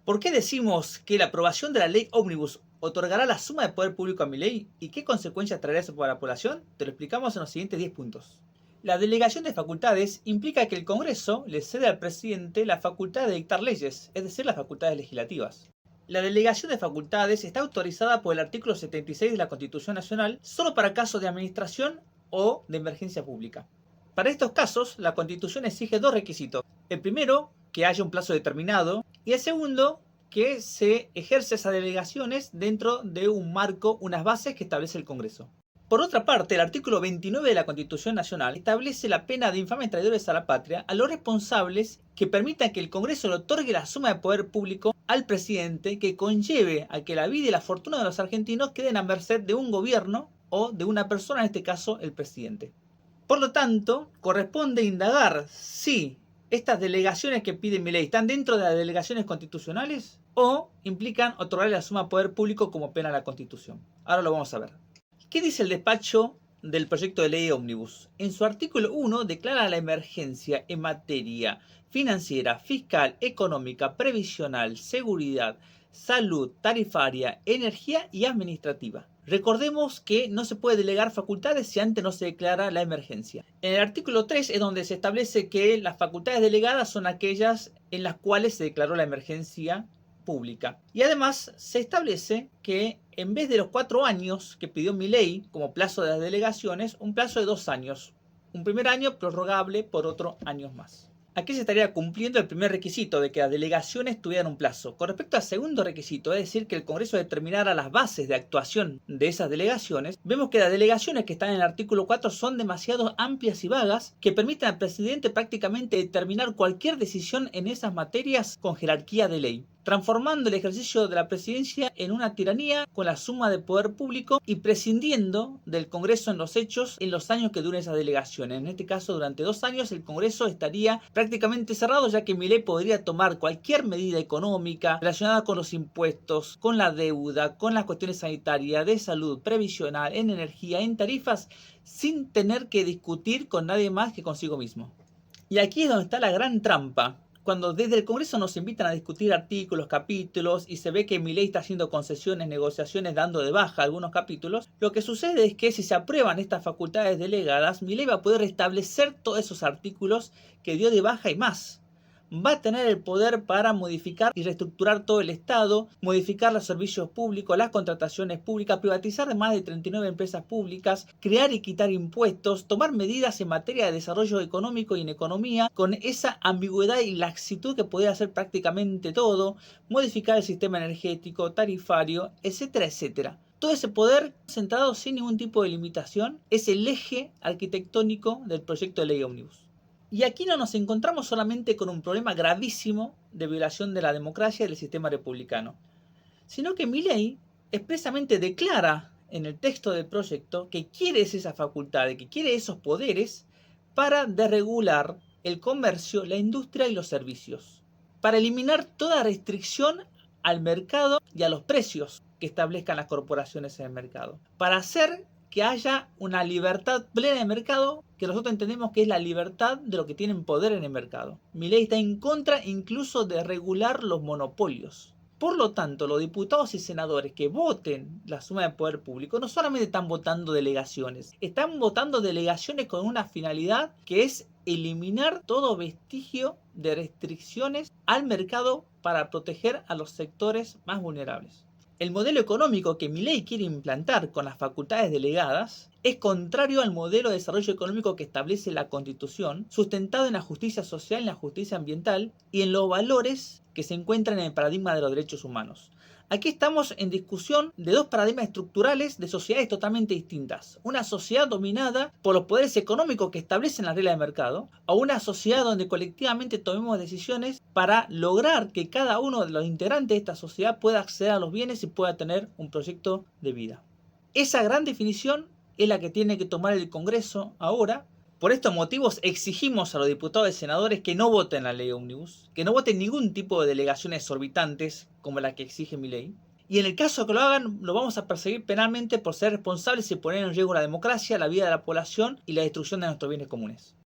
¿Por qué decimos que la aprobación de la ley Ómnibus otorgará la suma de poder público a Milei y qué consecuencias traerá eso para la población? Te lo explicamos en los siguientes 10 puntos. La delegación de facultades implica que el Congreso le cede al presidente la facultad de dictar leyes, es decir, las facultades legislativas. La delegación de facultades está autorizada por el artículo 76 de la Constitución Nacional solo para casos de administración o de emergencia pública. Para estos casos, la Constitución exige dos requisitos. El primero, que haya un plazo determinado, y el segundo, que se ejerce esas delegaciones dentro de un marco, unas bases que establece el Congreso. Por otra parte, el artículo 29 de la Constitución Nacional establece la pena de infames traidores a la patria a los responsables que permitan que el Congreso le otorgue la suma de poder público al presidente que conlleve a que la vida y la fortuna de los argentinos queden a merced de un gobierno o de una persona, en este caso el presidente. Por lo tanto, corresponde indagar si estas delegaciones que pide Milei están dentro de las delegaciones constitucionales o implican otorgarle la suma de poder público como pena a la Constitución. Ahora lo vamos a ver. ¿Qué dice el despacho del proyecto de ley Ómnibus? En su artículo 1 declara la emergencia en materia financiera, fiscal, económica, previsional, seguridad, salud, tarifaria, energía y administrativa. Recordemos que no se puede delegar facultades si antes no se declara la emergencia. En el artículo 3 es donde se establece que las facultades delegadas son aquellas en las cuales se declaró la emergencia pública. Y además se establece que en vez de los 4 años que pidió Milei como plazo de las delegaciones, un plazo de 2 años. Un primer año prorrogable por otros años más. Aquí se estaría cumpliendo el primer requisito de que las delegaciones tuvieran un plazo. Con respecto al segundo requisito, es decir, que el Congreso determinara las bases de actuación de esas delegaciones, vemos que las delegaciones que están en el artículo 4 son demasiado amplias y vagas que permiten al presidente prácticamente determinar cualquier decisión en esas materias con jerarquía de ley, transformando el ejercicio de la presidencia en una tiranía con la suma de poder público y prescindiendo del Congreso en los hechos en los años que duren esas delegaciones. En este caso, durante 2 años el Congreso estaría prácticamente cerrado, ya que Milei podría tomar cualquier medida económica relacionada con los impuestos, con la deuda, con las cuestiones sanitarias, de salud, previsional, en energía, en tarifas, sin tener que discutir con nadie más que consigo mismo. Y aquí es donde está la gran trampa. Cuando desde el Congreso nos invitan a discutir artículos, capítulos, y se ve que Milei está haciendo concesiones, negociaciones, dando de baja algunos capítulos, lo que sucede es que si se aprueban estas facultades delegadas, Milei va a poder restablecer todos esos artículos que dio de baja y más. Va a tener el poder para modificar y reestructurar todo el Estado, modificar los servicios públicos, las contrataciones públicas, privatizar más de 39 empresas públicas, crear y quitar impuestos, tomar medidas en materia de desarrollo económico y en economía, con esa ambigüedad y laxitud que puede hacer prácticamente todo, modificar el sistema energético, tarifario, etcétera, etcétera. Todo ese poder centrado sin ningún tipo de limitación es el eje arquitectónico del proyecto de ley Ómnibus. Y aquí no nos encontramos solamente con un problema gravísimo de violación de la democracia y del sistema republicano, sino que Milei expresamente declara en el texto del proyecto que quiere esa facultad, que quiere esos poderes para desregular el comercio, la industria y los servicios, para eliminar toda restricción al mercado y a los precios que establezcan las corporaciones en el mercado, para hacer que haya una libertad plena de mercado que nosotros entendemos que es la libertad de los que tienen poder en el mercado. Milei está en contra incluso de regular los monopolios. Por lo tanto, los diputados y senadores que voten la suma de poder público no solamente están votando delegaciones, están votando delegaciones con una finalidad que es eliminar todo vestigio de restricciones al mercado para proteger a los sectores más vulnerables. El modelo económico que Milei quiere implantar con las facultades delegadas es contrario al modelo de desarrollo económico que establece la Constitución, sustentado en la justicia social, en la justicia ambiental y en los valores que se encuentran en el paradigma de los derechos humanos. Aquí estamos en discusión de dos paradigmas estructurales de sociedades totalmente distintas. Una sociedad dominada por los poderes económicos que establecen las reglas de mercado, o una sociedad donde colectivamente tomemos decisiones para lograr que cada uno de los integrantes de esta sociedad pueda acceder a los bienes y pueda tener un proyecto de vida. Esa gran definición es la que tiene que tomar el Congreso ahora. Por estos motivos exigimos a los diputados y senadores que no voten la ley Ómnibus, que no voten ningún tipo de delegaciones exorbitantes como la que exige Milei. Y en el caso que lo hagan, lo vamos a perseguir penalmente por ser responsables y poner en riesgo la democracia, la vida de la población y la destrucción de nuestros bienes comunes.